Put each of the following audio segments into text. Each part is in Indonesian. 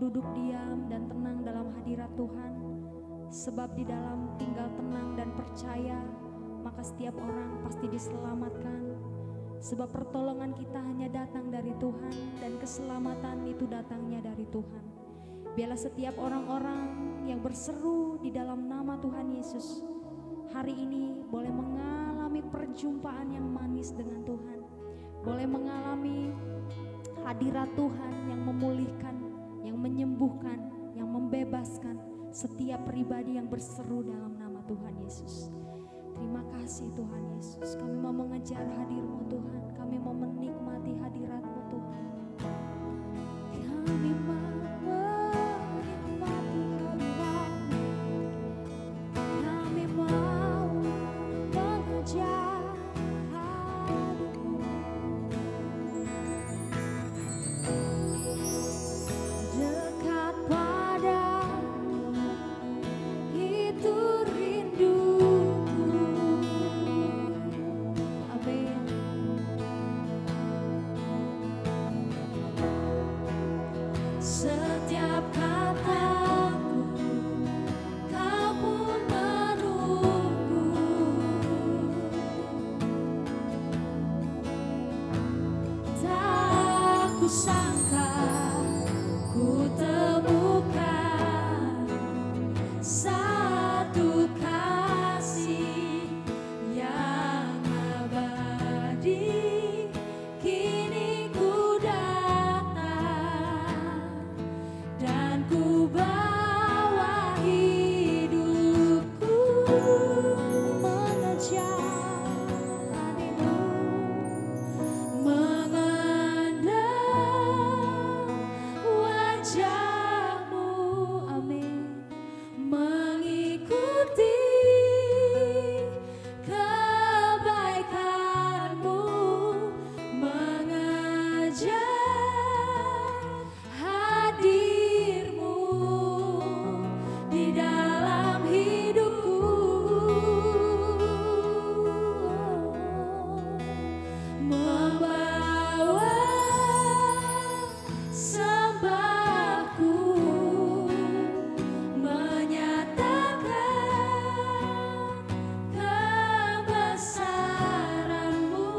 duduk diam dan tenang dalam hadirat Tuhan. Sebab di dalam tinggal tenang dan percaya, maka setiap orang pasti diselamatkan. Sebab pertolongan kita hanya datang dari Tuhan dan keselamatan itu datangnya dari Tuhan. Biarlah setiap orang-orang yang berseru di dalam nama Tuhan Yesus hari ini boleh mengalami perjumpaan yang manis dengan Tuhan. Boleh mengalami hadirat Tuhan yang memulihkan, yang menyembuhkan, yang membebaskan setiap pribadi yang berseru dalam nama Tuhan Yesus. Terima kasih Tuhan Yesus. Kami mau mengejar hadir-Mu Tuhan. Kami mau menikmati hadirat-Mu Tuhan. Kami mau menikmati hadirat-Mu. Kami mau mengejar hadir-Mu. Dekat padamu itu rinduku. Amin. Setiap kataku Kau pun menunggu. Tak kusangka ku temukan satu kasih yang abadi. Kini ku datang dan ku bawa hidupku mengejar hadirat-Mu, mengenang wajah-Mu, amin, mengikuti kebaikan-Mu, mengejar hadir-Mu di dalam hidupku, membawa sembahku, menyatakan kebesaran-Mu,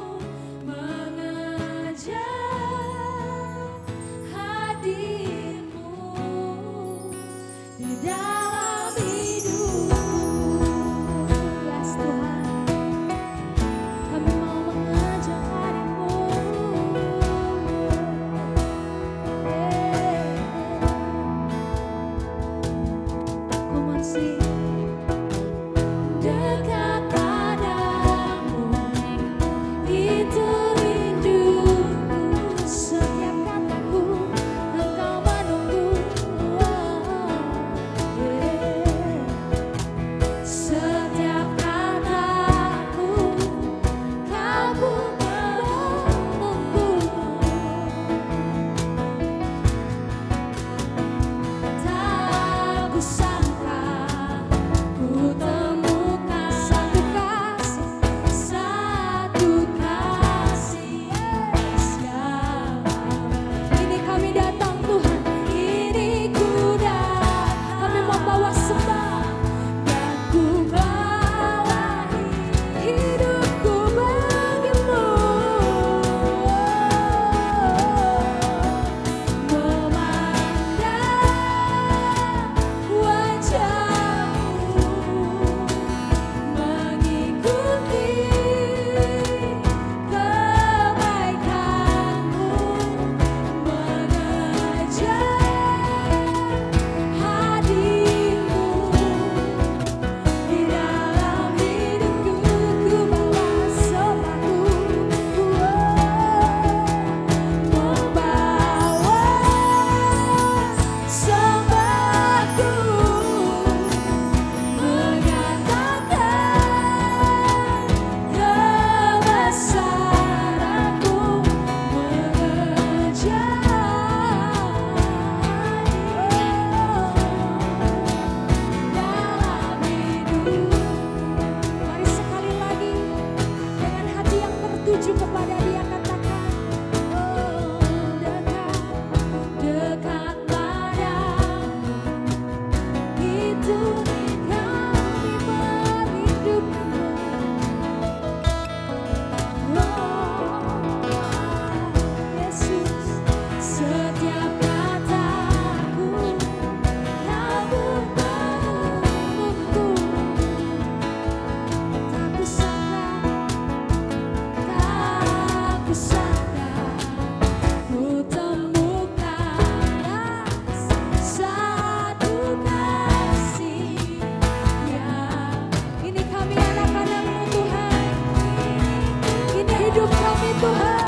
mengejar hadir-Mu di dalam hidupku. Yes Tuhan, kami mau mengejar hadir-Mu. Come on, sing. Dekat padamu itu rinduku. Setiap kataku Engkau menunggu. Setiap kataku Kau pun menunggu. Tak kusangka ku temukan satu kasih yang ini kami datang Tuhan, ini ku datang, kami membawa sembah dan ku bawa hidupku bagi-Mu, memandang wajah-Mu, mengikuti kebaikan-Mu, mengejar hadir-Mu di dalam hidupku. Ku bawa sembahku, membawa sembahku, menyatakan kebesaran-Mu, mengejar dalam hidup. Mari sekali lagi dengan hati yang tertuju kepada Dia katakan, oh dekat, dekat pada hidup kami Tuhan.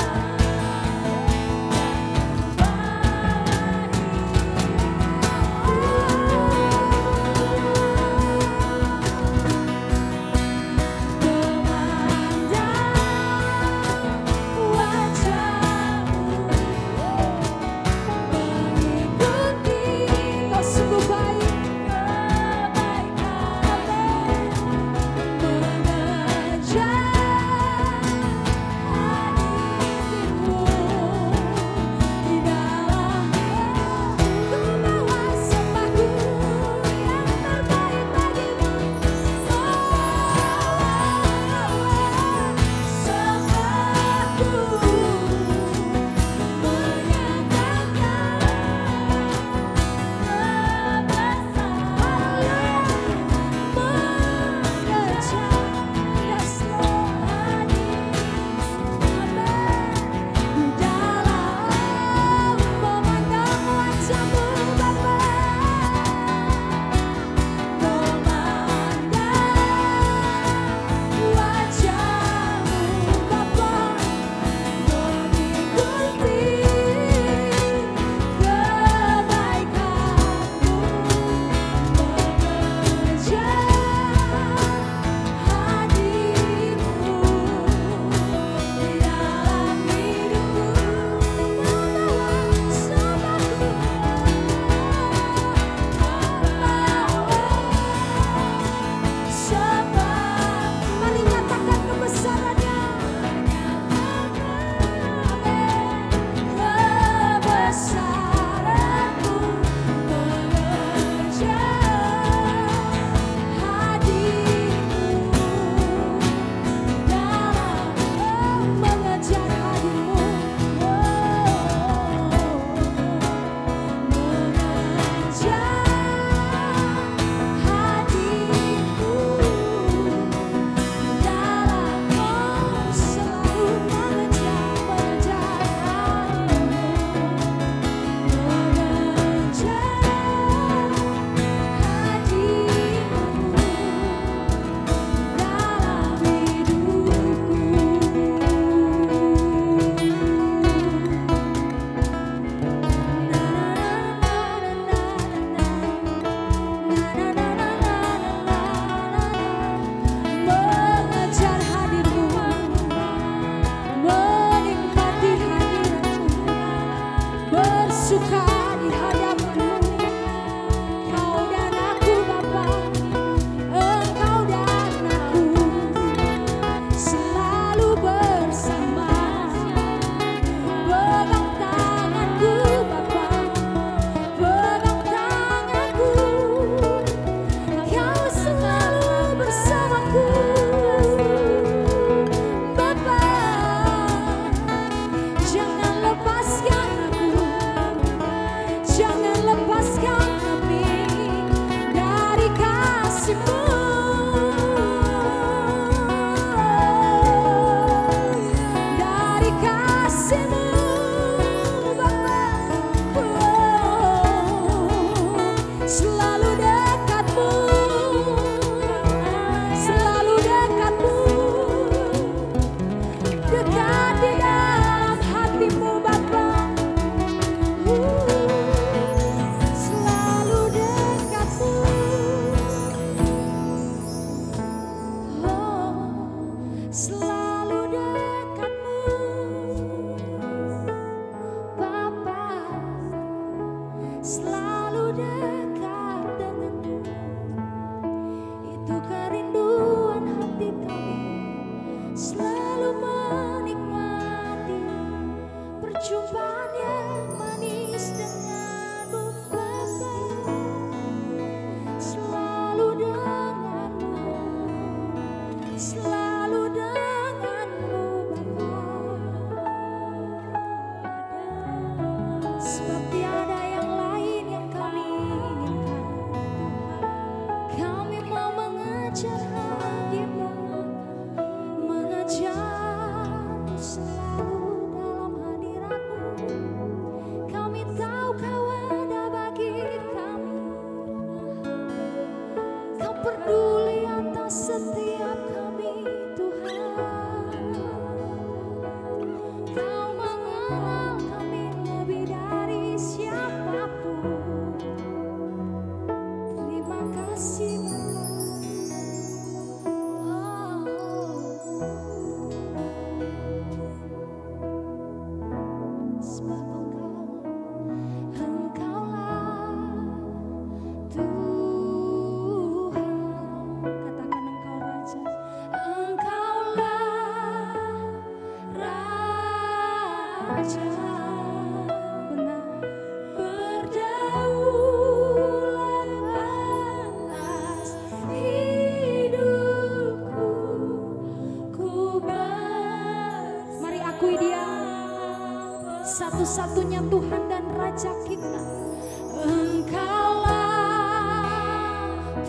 mengejar hadirmu, mengejar satu-satunya Tuhan dan Raja kita. Engkaulah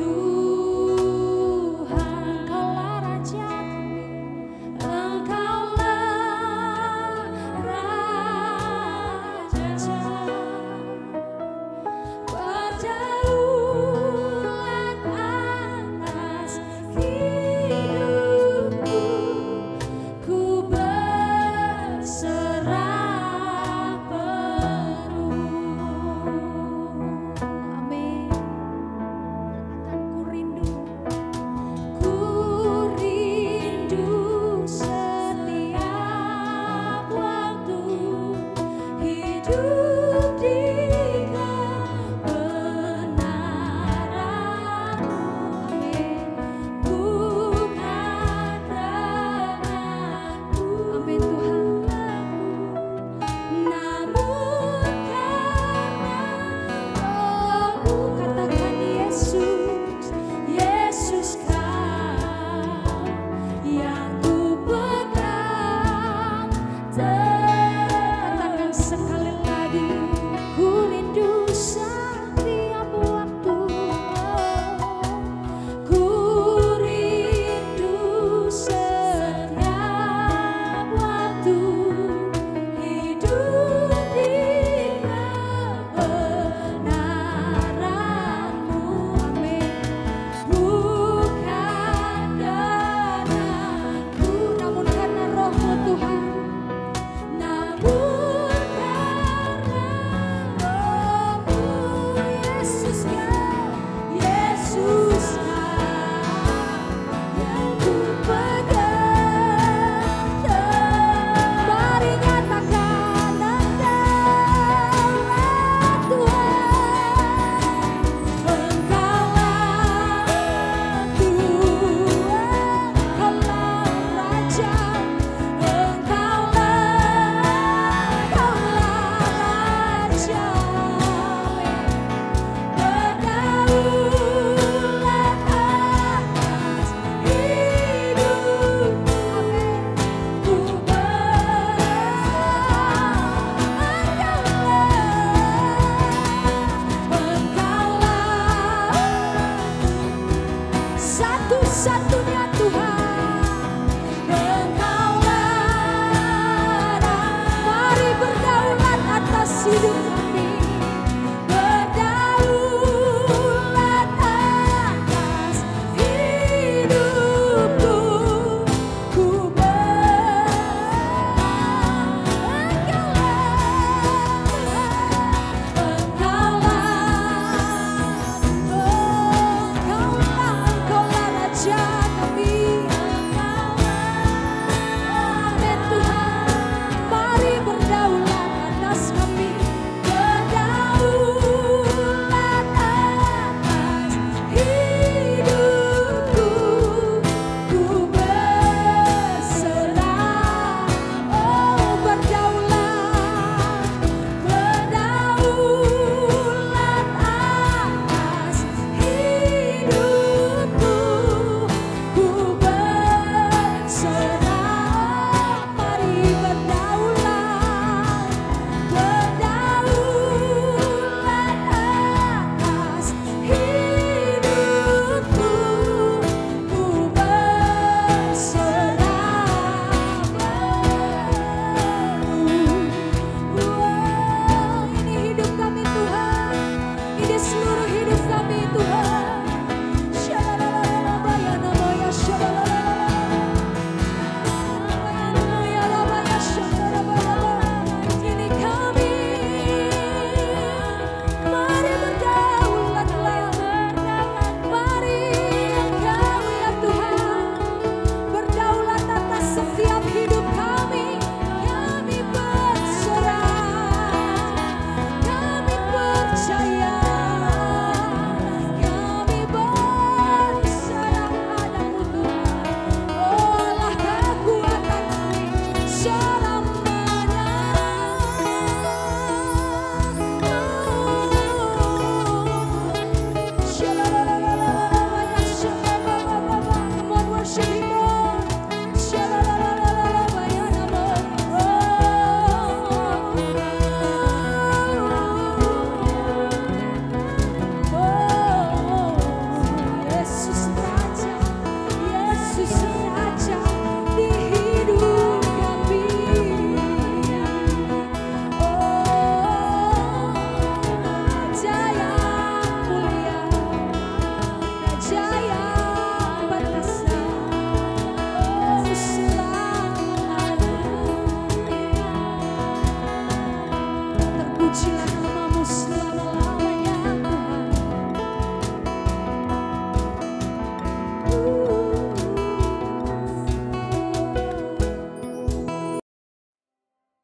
Tuhan, Engkaulah Raja kami, Engkaulah Raja. Berdaulat atas hidupku, ku berserah penuh.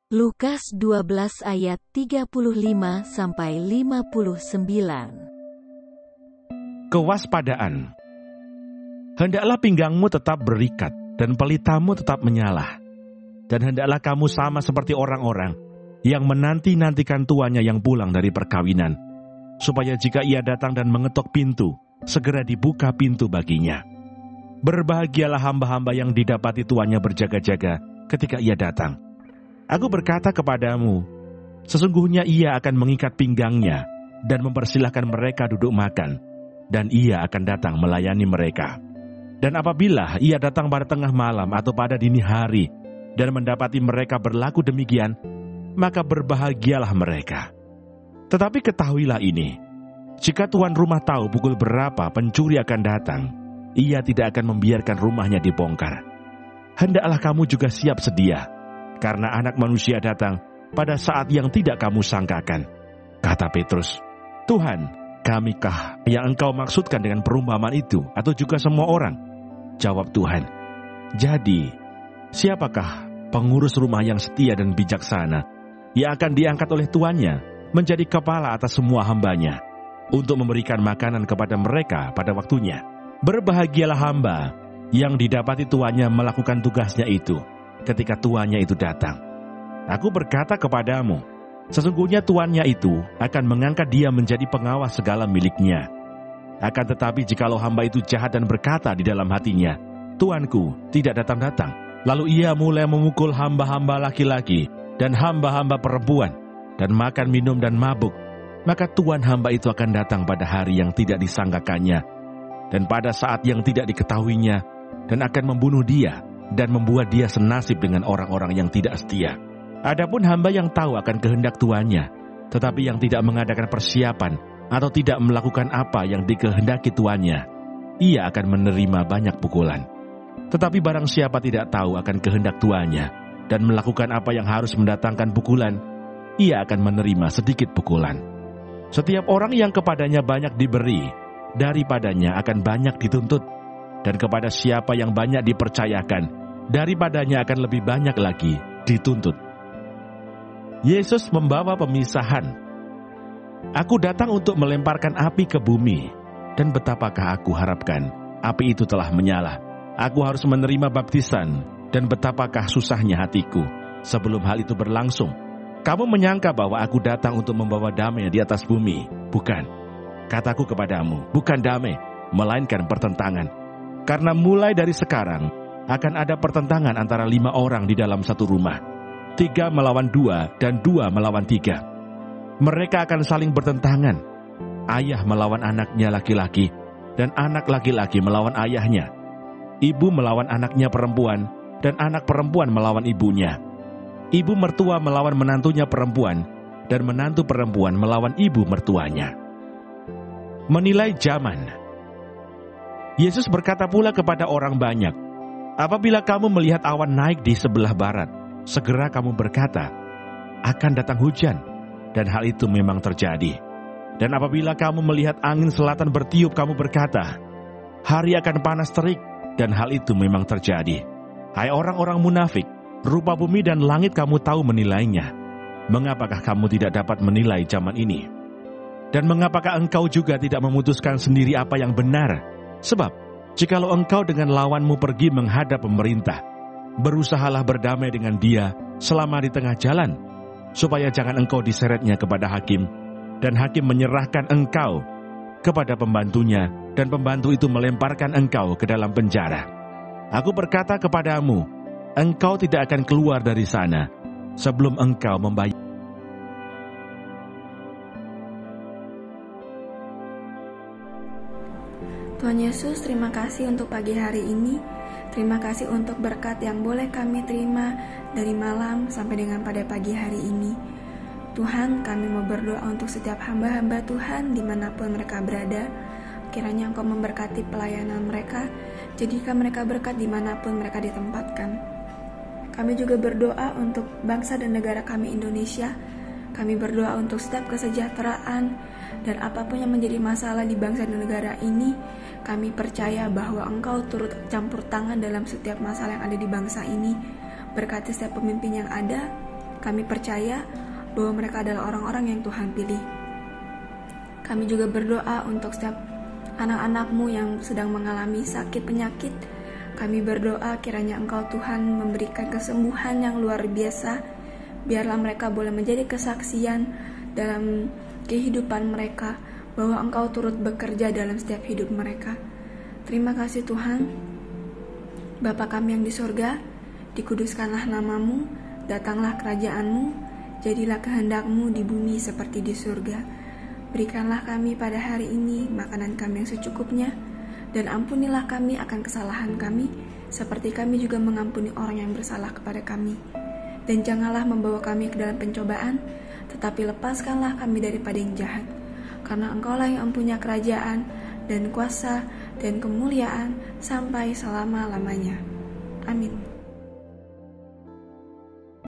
Lukas 12 ayat 35-59. Kewaspadaan. Hendaklah pinggangmu tetap berikat dan pelitamu tetap menyala. Dan hendaklah kamu sama seperti orang-orang yang menanti-nantikan tuannya yang pulang dari perkawinan, supaya jika ia datang dan mengetok pintu, segera dibuka pintu baginya. Berbahagialah hamba-hamba yang didapati tuannya berjaga-jaga ketika ia datang. Aku berkata kepadamu, sesungguhnya ia akan mengikat pinggangnya dan mempersilahkan mereka duduk makan, dan ia akan datang melayani mereka. Dan apabila ia datang pada tengah malam atau pada dini hari dan mendapati mereka berlaku demikian, maka berbahagialah mereka. Tetapi ketahuilah ini, jika tuan rumah tahu pukul berapa pencuri akan datang, ia tidak akan membiarkan rumahnya dibongkar. Hendaklah kamu juga siap sedia, karena Anak Manusia datang pada saat yang tidak kamu sangkakan. Kata Petrus, Tuhan, kamikah yang engkau maksudkan dengan perumpamaan itu, atau juga semua orang? Jawab Tuhan, jadi siapakah pengurus rumah yang setia dan bijaksana, yang akan diangkat oleh tuannya menjadi kepala atas semua hambanya, untuk memberikan makanan kepada mereka pada waktunya? Berbahagialah hamba yang didapati tuannya melakukan tugasnya itu ketika tuannya itu datang. Aku berkata kepadamu, sesungguhnya tuannya itu akan mengangkat dia menjadi pengawas segala miliknya. Akan tetapi jikalau hamba itu jahat dan berkata di dalam hatinya, Tuanku tidak datang-datang, lalu ia mulai memukul hamba-hamba laki-laki dan hamba-hamba perempuan, dan makan minum dan mabuk, maka tuan hamba itu akan datang pada hari yang tidak disangkakannya, dan pada saat yang tidak diketahuinya, dan akan membunuh dia, dan membuat dia senasib dengan orang-orang yang tidak setia. Adapun hamba yang tahu akan kehendak tuannya, tetapi yang tidak mengadakan persiapan atau tidak melakukan apa yang dikehendaki tuannya, ia akan menerima banyak pukulan. Tetapi barang siapa tidak tahu akan kehendak tuannya dan melakukan apa yang harus mendatangkan pukulan, ia akan menerima sedikit pukulan. Setiap orang yang kepadanya banyak diberi, daripadanya akan banyak dituntut. Dan kepada siapa yang banyak dipercayakan, daripadanya akan lebih banyak lagi dituntut. Yesus membawa pemisahan. Aku datang untuk melemparkan api ke bumi, dan betapakah aku harapkan api itu telah menyala. Aku harus menerima baptisan, dan betapakah susahnya hatiku sebelum hal itu berlangsung. Kamu menyangka bahwa aku datang untuk membawa damai di atas bumi. Bukan. Kataku kepadamu, bukan damai, melainkan pertentangan. Karena mulai dari sekarang akan ada pertentangan antara 5 orang di dalam satu rumah, 3 melawan 2 dan 2 melawan 3. Mereka akan saling bertentangan, ayah melawan anaknya laki-laki, dan anak laki-laki melawan ayahnya, ibu melawan anaknya perempuan, dan anak perempuan melawan ibunya, ibu mertua melawan menantunya perempuan, dan menantu perempuan melawan ibu mertuanya. Menilai zaman. Yesus berkata pula kepada orang banyak, apabila kamu melihat awan naik di sebelah barat, segera kamu berkata, akan datang hujan, dan hal itu memang terjadi. Dan apabila kamu melihat angin selatan bertiup, kamu berkata, hari akan panas terik, dan hal itu memang terjadi. Hai orang-orang munafik, rupa bumi dan langit kamu tahu menilainya. Mengapakah kamu tidak dapat menilai zaman ini? Dan mengapakah engkau juga tidak memutuskan sendiri apa yang benar? Sebab, jikalau engkau dengan lawanmu pergi menghadap pemerintah, berusahalah berdamai dengan dia selama di tengah jalan, supaya jangan engkau diseretnya kepada hakim, dan hakim menyerahkan engkau kepada pembantunya, dan pembantu itu melemparkan engkau ke dalam penjara. Aku berkata kepadamu, engkau tidak akan keluar dari sana, sebelum engkau membayar. Tuhan Yesus, terima kasih untuk pagi hari ini. Terima kasih untuk berkat yang boleh kami terima dari malam sampai dengan pada pagi hari ini. Tuhan, kami mau berdoa untuk setiap hamba-hamba Tuhan dimanapun mereka berada. Kiranya Engkau memberkati pelayanan mereka, jadikan mereka berkat dimanapun mereka ditempatkan. Kami juga berdoa untuk bangsa dan negara kami Indonesia. Kami berdoa untuk setiap kesejahteraan dan apapun yang menjadi masalah di bangsa dan negara ini. Kami percaya bahwa Engkau turut campur tangan dalam setiap masalah yang ada di bangsa ini. Berkati setiap pemimpin yang ada. Kami percaya bahwa mereka adalah orang-orang yang Tuhan pilih. Kami juga berdoa untuk setiap anak-anak-Mu yang sedang mengalami sakit penyakit. Kami berdoa kiranya Engkau Tuhan memberikan kesembuhan yang luar biasa. Biarlah mereka boleh menjadi kesaksian dalam kehidupan mereka, bahwa Engkau turut bekerja dalam setiap hidup mereka. Terima kasih Tuhan. Bapa kami yang di surga, dikuduskanlah nama-Mu, datanglah kerajaan-Mu, jadilah kehendak-Mu di bumi seperti di surga. Berikanlah kami pada hari ini makanan kami yang secukupnya, dan ampunilah kami akan kesalahan kami, seperti kami juga mengampuni orang yang bersalah kepada kami. Dan janganlah membawa kami ke dalam pencobaan, tetapi lepaskanlah kami daripada yang jahat. Karena Engkaulah yang mempunyai kerajaan, dan kuasa, dan kemuliaan, sampai selama-lamanya. Amin.